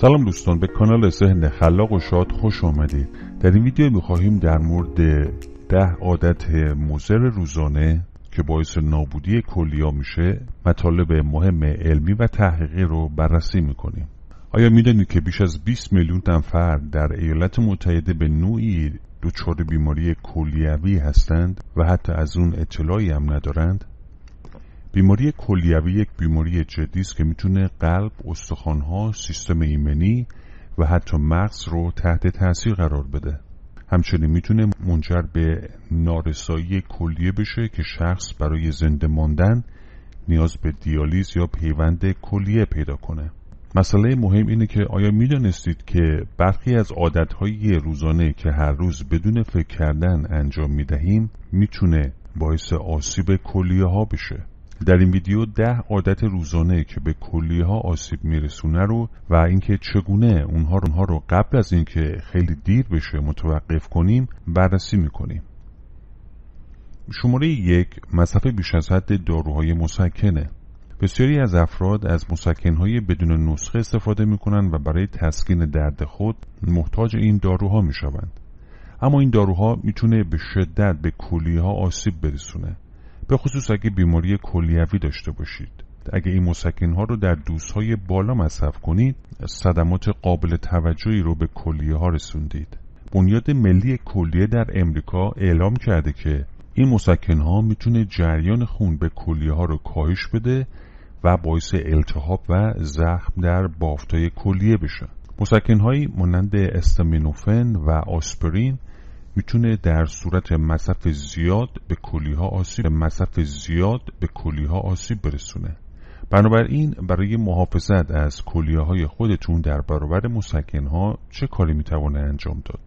سلام دوستان، به کانال ذهن خلاق و شاد خوش آمدید. در این ویدیو می‌خواهیم در مورد 10 عادت مضر روزانه که باعث نابودی کلیه‌ها میشه مطالب مهم علمی و تحقیقی رو بررسی میکنیم. آیا میدانید که بیش از 20 میلیون نفر در ایالات متحده به نوعی دچار بیماری کلیوی هستند و حتی از اون اطلاعی هم ندارند؟ بیماری کلیوی یک بیماری جدی است که میتونه قلب، استخوان‌ها، سیستم ایمنی و حتی مغز رو تحت تاثیر قرار بده. همچنین میتونه منجر به نارسایی کلیه بشه که شخص برای زنده ماندن نیاز به دیالیز یا پیوند کلیه پیدا کنه. مسئله مهم اینه که آیا میدانستید که برخی از عادت‌های روزانه که هر روز بدون فکر کردن انجام میدهیم میتونه باعث آسیب کلیه ها بشه؟ در این ویدیو 10 عادت روزانه که به کلیه ها آسیب میرسونه رو و اینکه چگونه اونها رو قبل از اینکه خیلی دیر بشه متوقف کنیم بررسی میکنیم. شماره 1، مصرف بیش از حد داروهای مسکنه. بسیاری از افراد از مسکنهای بدون نسخه استفاده میکنن و برای تسکین درد خود محتاج این داروها میشوند. اما این داروها میتونه به شدت به کلیه ها آسیب برسونه، به خصوص اگه بیماری کلیوی داشته باشید. اگه این مسکن‌ها رو در دوزهای بالا مصرف کنید، صدمات قابل توجهی رو به کلیه ها رسوندید. بنیاد ملی کلیه در امریکا اعلام کرده که این مسکن‌ها میتونه جریان خون به کلیه ها رو کاهش بده و باعث التهاب و زخم در بافتای کلیه بشه. مسکن‌هایی مانند استامینوفن و آسپرین میتونه در صورت مصرف زیاد به کلیه ها آسیب برسونه. بنابراین برای محافظت از کلیه های خودتون در برابر مسکن ها چه کاری میتوانه انجام داد؟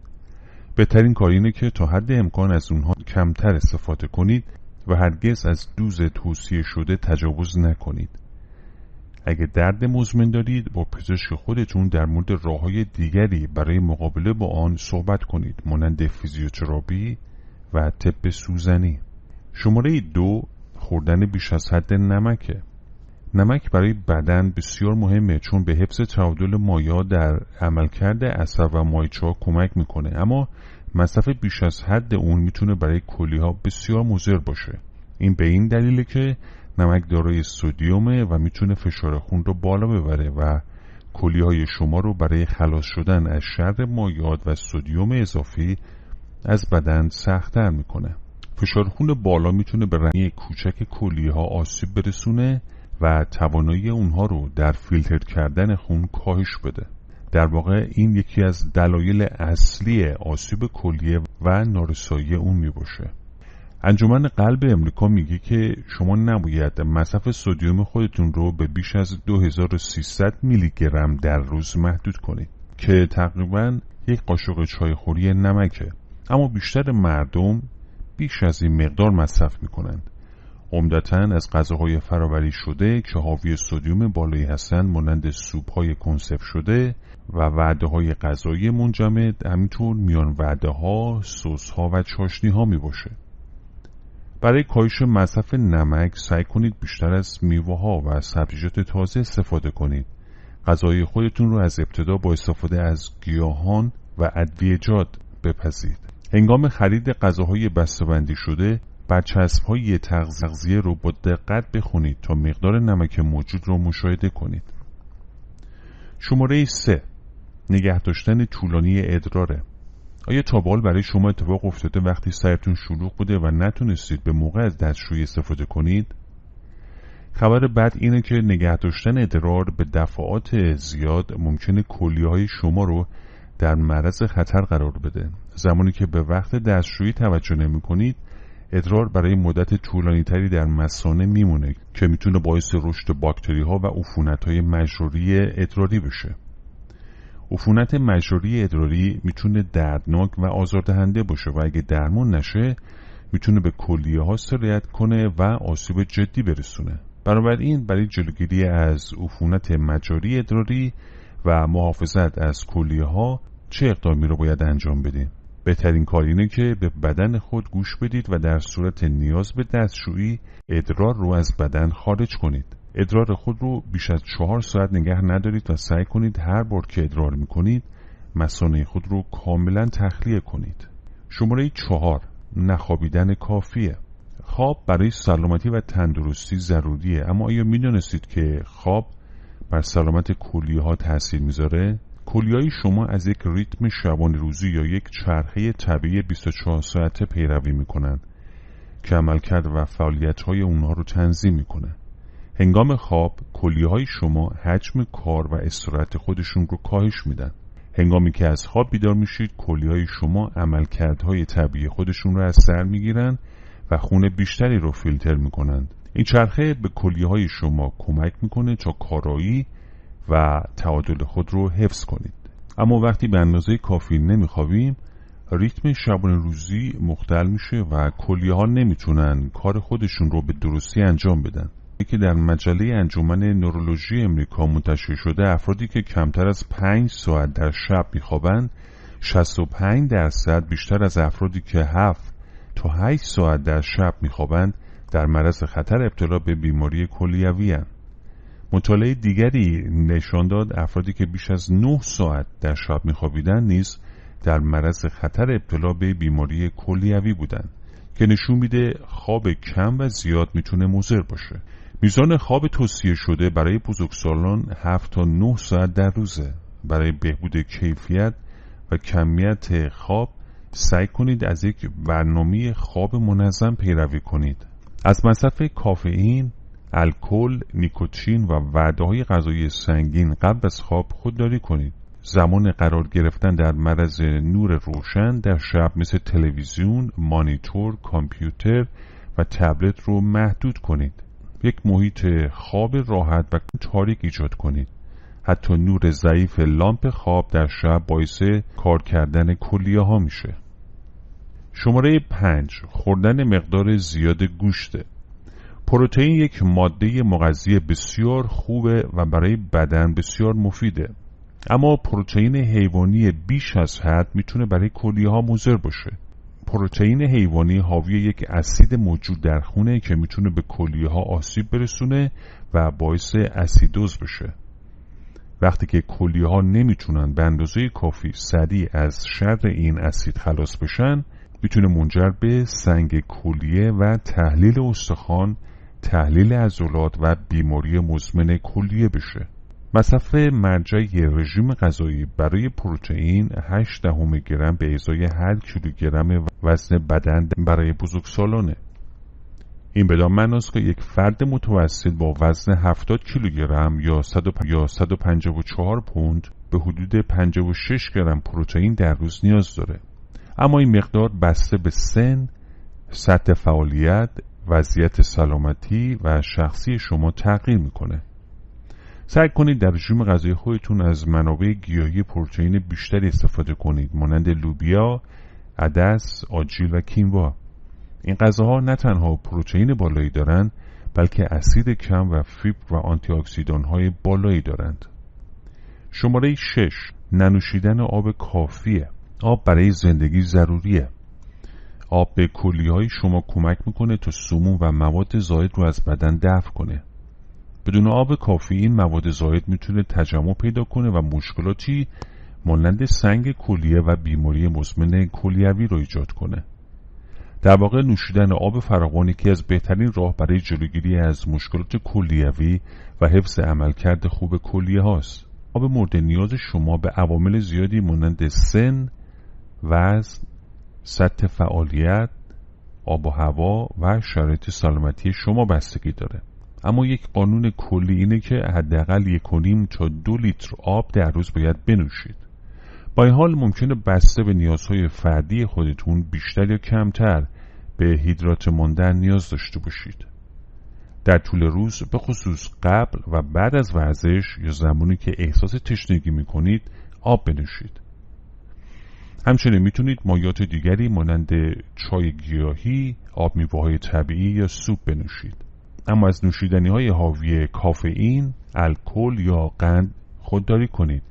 بهترین کار اینه که تا حد امکان از اونها کمتر استفاده کنید و هرگز از دوز توصیه شده تجاوز نکنید. اگه درد مزمن دارید با پزشک خودتون در مورد راه‌های دیگری برای مقابله با آن صحبت کنید، مانند فیزیوتراپی و طب سوزنی. شماره 2، خوردن بیش از حد نمکه. نمک برای بدن بسیار مهمه چون به حفظ تعادل مایعات در عملکرد عصب و مایچه‌ها کمک میکنه، اما مصرف بیش از حد اون میتونه برای کلیه‌ها بسیار مضر باشه. این به این دلیله که نمک دارای سدیم و میتونه فشار خون رو بالا ببره و کلیه‌های شما رو برای خلاص شدن از شر مایعات و سدیم اضافی از بدن سخت‌تر میکنه. فشار خون بالا میتونه به رنگ کوچک کلیه‌ها آسیب برسونه و توانایی اونها رو در فیلتر کردن خون کاهش بده. در واقع این یکی از دلایل اصلی آسیب کلیه و نارسایی اون میباشه. انجمن قلب امریکا میگه که شما نباید مصرف سدیم خودتون رو به بیش از 2300 میلی گرم در روز محدود کنید که تقریباً یک قاشق چایخوری نمکه، اما بیشتر مردم بیش از این مقدار مصرف میکنند. عمدتاً از غذاهای فرآوری شده که حاوی سدیم بالایی هستند، مانند سوپ‌های کنسرو شده و وعده‌های غذایی منجمد، همینطور میان وعده‌ها، سس‌ها و چاشنی‌ها میباشه. برای کاهش مصرف نمک سعی کنید بیشتر از میوه‌ها و سبزیجات تازه استفاده کنید. غذای خودتون رو از ابتدا با استفاده از گیاهان و ادویه‌جات بپزید. هنگام خرید غذاهای بسته‌بندی شده، برچسب‌های تغذیه رو با دقت بخونید تا مقدار نمک موجود رو مشاهده کنید. شماره 3، نگه داشتن طولانی ادراره. آیا تا به حال برای شما اتفاق افتاده وقتی سرتون شلوغ بوده و نتونستید به موقع از دستشویی استفاده کنید؟ خبر بد اینه که نگه داشتن ادرار به دفعات زیاد ممکنه کلیه‌های شما رو در معرض خطر قرار بده. زمانی که به وقت دستشویی توجه نمی‌کنید، ادرار برای مدت طولانی‌تری در مثانه میمونه که میتونه باعث رشد باکتری‌ها و عفونت‌های مجروری ادراری بشه. عفونت مجروری ادراری میتونه دردناک و آزاردهنده باشه و اگه درمان نشه میتونه به کلیه ها سرایت کنه و آسیب جدی برسونه. بنابراین برای جلوگیری از عفونت مجاری ادراری و محافظت از کلیه ها چه اقدامی رو باید انجام بدیم؟ بهترین کار اینه که به بدن خود گوش بدید و در صورت نیاز به دستشویی ادرار رو از بدن خارج کنید. ادرار خود رو بیش از 4 ساعت نگه ندارید و سعی کنید هر بار که ادرار میکنید مثانه خود رو کاملا تخلیه کنید. شماره 4، نخوابیدن کافیه. خواب برای سلامتی و تندرستی ضروریه، اما آیا میدونستید که خواب بر سلامت کلیه ها تاثیر میذاره؟ کلیه های شما از یک ریتم شبانه روزی یا یک چرخه طبیعی 24 ساعته پیروی میکنن که عملکرد و فعالیت های اونها رو تنظیم میکنه. هنگام خواب کلیه های شما حجم کار و استراحت خودشون رو کاهش میدن. هنگامی که از خواب بیدار میشید کلیه های شما عملکردهای طبیعی خودشون رو از سر میگیرن و خون بیشتری رو فیلتر میکنند. این چرخه به کلیه های شما کمک میکنه تا کارایی و تعادل خود رو حفظ کنید. اما وقتی به اندازه کافی نمیخوابیم ریتم شبانه روزی مختل میشه و کلیه ها نمیتونن کار خودشون رو به درستی انجام بدن. که در مجله انجمن نورولوژی امریکا منتشر شده افرادی که کمتر از 5 ساعت در شب میخوابند 65% بیشتر از افرادی که 7 تا 8 ساعت در شب میخوابند در معرض خطر ابتلا به بیماری کلیوی هستند. مطالعه دیگری نشان داد افرادی که بیش از 9 ساعت در شب میخوابیدند نیز در معرض خطر ابتلا به بیماری کلیوی بودند که نشون میده خواب کم و زیاد میتونه مضر باشه. میزان خواب توصیه شده برای بزرگسالان 7 تا 9 ساعت در روزه. برای بهبود کیفیت و کمیت خواب سعی کنید از یک برنامه خواب منظم پیروی کنید. از مصرف کافئین، الکل، نیکوتین و وعده‌های غذایی سنگین قبل از خواب خودداری کنید. زمان قرار گرفتن در معرض نور روشن در شب مثل تلویزیون، مانیتور، کامپیوتر و تبلت رو محدود کنید. یک محیط خواب راحت و تاریک ایجاد کنید. حتی نور ضعیف لامپ خواب در شب باعث کار کردن کلیه ها میشه. شماره 5، خوردن مقدار زیاد گوشته. پروتئین یک ماده مغذی بسیار خوبه و برای بدن بسیار مفیده. اما پروتئین حیوانی بیش از حد میتونه برای کلیه ها مضر باشه. پروتئین حیوانی حاوی یک اسید موجود در خونه که میتونه به کلیه ها آسیب برسونه و باعث اسیدوز بشه. وقتی که کلیه ها نمیتونن به اندازه کافی سریع از شر این اسید خلاص بشن میتونه منجر به سنگ کلیه و تحلیل استخوان، تحلیل عضلات و بیماری مزمن کلیه بشه. مصرف مرجع رژیم غذایی برای پروتئین 0.8 گرم به ازای هر کیلوگرم وزن بدن برای بزرگسالانه. این بدان معناست که یک فرد متوسط با وزن 70 کیلوگرم یا 154 پوند به حدود 56 گرم پروتئین در روز نیاز داره. اما این مقدار بسته به سن، سطح فعالیت، وضعیت سلامتی و شخصی شما تغییر میکنه. سعی کنید در رژیم غذایی خودتون از منابع گیاهی پروتئین بیشتری استفاده کنید، مانند لوبیا، عدس، آجیل و کینوا. این غذاها نه تنها پروتئین بالایی دارند، بلکه اسید کم و فیبر و آنتی اکسیدان های بالایی دارند. شماره 6، ننوشیدن آب کافیه. آب برای زندگی ضروریه. آب به کلیه های شما کمک میکنه تا سموم و مواد زائد رو از بدن دفع کنه. بدون آب کافی این مواد زائد میتونه تجمع پیدا کنه و مشکلاتی مانند سنگ کلیه و بیماری مزمن کلیوی رو ایجاد کنه. در واقع نوشیدن آب فراوان یکی از بهترین راه برای جلوگیری از مشکلات کلیوی و حفظ عملکرد خوب کلیه هاست. آب مورد نیاز شما به عوامل زیادی مانند سن، وزن، سطح فعالیت، آب و هوا و شرایط سلامتی شما بستگی داره. اما یک قانون کلی اینه که حداقل 1.5 تا 2 لیتر آب در روز باید بنوشید. با این حال ممکنه بسته به نیازهای فردی خودتون بیشتر یا کمتر به هیدرات ماندن نیاز داشته باشید. در طول روز به خصوص قبل و بعد از ورزش یا زمانی که احساس تشنگی میکنید آب بنوشید. همچنین میتونید مایعات دیگری مانند چای گیاهی، آب میوه‌های طبیعی یا سوپ بنوشید. اما از نوشیدنی‌های حاوی کافئین، الکل یا قند خودداری کنید،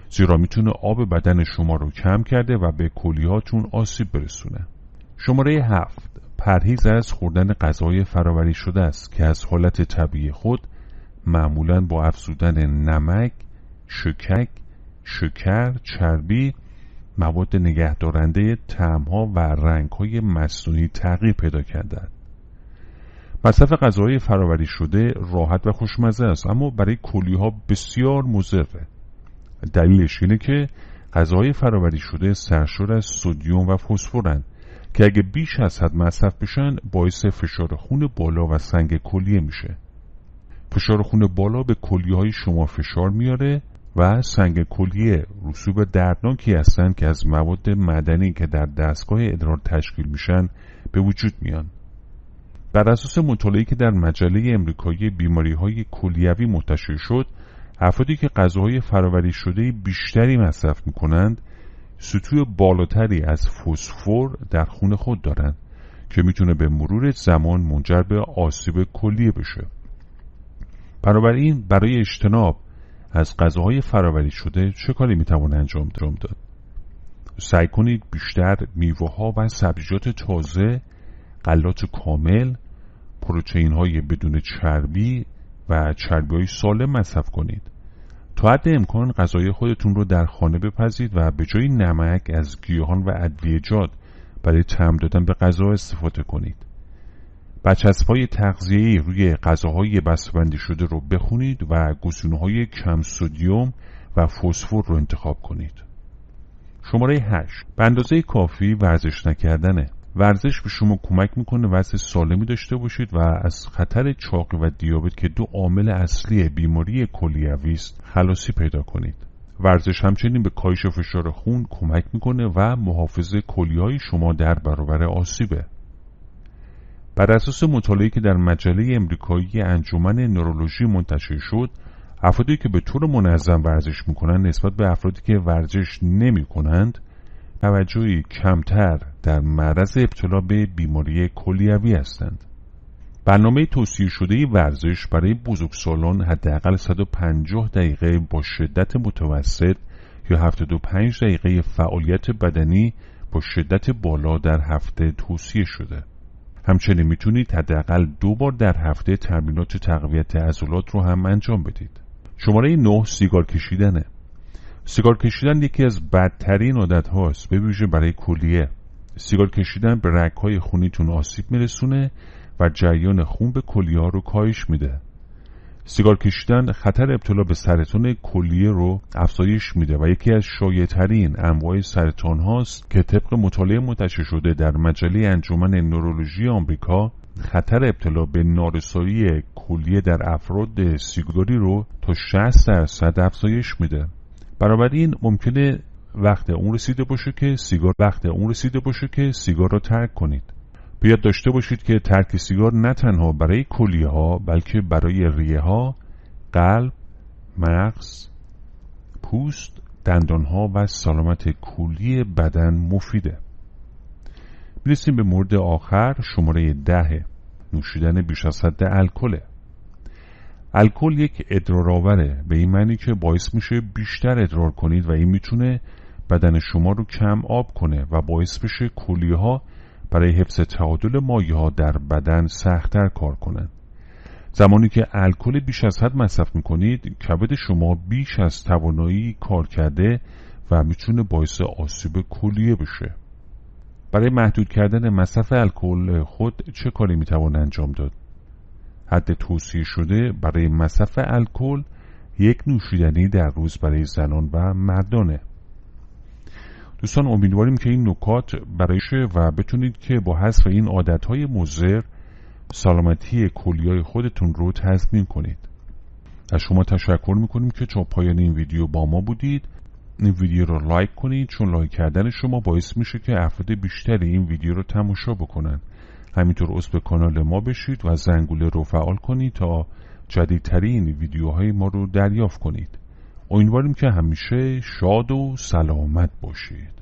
زیرا میتونه آب بدن شما رو کم کرده و به کلیه‌هاتون آسیب برسونه. شماره 7، پرهیز از خوردن غذای فرآوری شده است که از حالت طبیعی خود معمولاً با افزودن نمک، شکر، چربی، مواد نگهدارنده طعم‌ها و رنگ‌های مصنوعی تغییر پیدا کردند. مصرف غذاهای فرآوری شده راحت و خوشمزه است، اما برای کلیه‌ها بسیار مضره. دلیلش اینه که غذاهای فرآوری شده سرشار از سدیم و فسفرند که اگه بیش از حد مصرف بشن باعث فشار خون بالا و سنگ کلیه میشه. فشار خون بالا به کلیه‌های شما فشار میاره و سنگ کلیه رسوب دردناکی هستند که از مواد معدنی که در دستگاه ادرار تشکیل میشن به وجود میان. بر اساس مطالعه‌ای که در مجله امریکایی بیماری‌های کلیوی منتشر شد، افرادی که غذاهای فرآوری شده بیشتری مصرف میکنند سطوح بالاتری از فسفر در خون خود دارند که میتونه به مرور زمان منجر به آسیب کلیه بشه. بنابراین برای اجتناب از غذاهای فرآوری شده چه کاری میتوان انجام داد؟ سعی کنید بیشتر میوه‌ها و سبزیجات تازه، غلات کامل، پروتئین‌های بدون چربی و چربی‌های سالم مصرف کنید. تا حد امکان غذای خودتون رو در خانه بپزید و به جای نمک از گیاهان و ادویه‌جات برای طعم دادن به غذا استفاده کنید. برچسب‌های تغذیه‌ای روی غذاهای بسته‌بندی شده رو بخونید و گزینه‌های کم سدیم و فسفر رو انتخاب کنید. شماره 8. به اندازه کافی ورزش نکردنه. ورزش به شما کمک میکنه وزن سالمی داشته باشید و از خطر چاقی و دیابت که دو عامل اصلی بیماری کلیوی است خلاصی پیدا کنید. ورزش همچنین به کاهش فشار خون کمک میکنه و محافظ کلیه‌های شما در برابر آسیبه. بر اساس مطالعه‌ای که در مجله امریکایی انجمن نورولوژی منتشر شد، افرادی که به طور منظم ورزش میکنند نسبت به افرادی که ورزش نمیکنند توجهی کمتر در معرض ابتلا به بیماری کلیوی هستند. برنامه توصیه شده ورزش برای بزرگسالان حداقل 150 دقیقه با شدت متوسط یا 75 دقیقه فعالیت بدنی با شدت بالا در هفته توصیه شده. همچنین میتونید حداقل 2 بار در هفته تمرینات تقویت عضلات رو هم انجام بدید. شماره 9. سیگار کشیدنه. سیگار کشیدن یکی از بدترین عادت هاست، به ویژه برای کلیه. سیگار کشیدن به رگ‌های خونیتون آسیب میرسونه و جریان خون به کلیه ها رو کاهش میده. سیگار کشیدن خطر ابتلا به سرطان کلیه رو افزایش میده و یکی از شایع‌ترین انواع سرطان هاست که طبق مطالعه منتشر شده در مجله انجمن نورولوژی آمریکا خطر ابتلا به نارسایی کلیه در افراد سیگاری رو تا 60% افزایش میده. بنابراین ممکنه وقت اون رسیده باشه که سیگار را ترک کنید. بیاد داشته باشید که ترک سیگار نه تنها برای کلیه ها بلکه برای ریه ها، قلب، مغز، پوست، دندان ها و سلامت کلی بدن مفیده. میرسیم به مورد آخر، شماره 10. نوشیدن بیش از حد الکل. الکل یک ادرارآوره، به این معنی که باعث میشه بیشتر ادرار کنید و این میتونه بدن شما رو کم آب کنه و باعث بشه کلیه ها برای حفظ تعادل مایع ها در بدن سخت‌تر کار کنن. زمانی که الکل بیش از حد مصرف میکنید کبد شما بیش از توانایی کار کرده و میتونه باعث آسیب کلیه بشه. برای محدود کردن مصرف الکل خود چه کاری میتوان انجام داد؟ حد توصیه شده برای مصرف الکل 1 نوشیدنی در روز برای زنان و مردانه. دوستان امیدواریم که این نکات برایشه و بتونید که با حذف این عادتهای مضر سلامتی کلیه‌های خودتون رو تضمین کنید. از شما تشکر میکنیم که تا پایان این ویدیو با ما بودید. این ویدیو رو لایک کنید چون لایک کردن شما باعث میشه که افراد بیشتری این ویدیو رو تماشا بکنن. همینطور عضو کانال ما بشید و زنگوله رو فعال کنید تا جدیدترین ویدیوهای ما رو دریافت کنید. امیدواریم که همیشه شاد و سلامت باشید.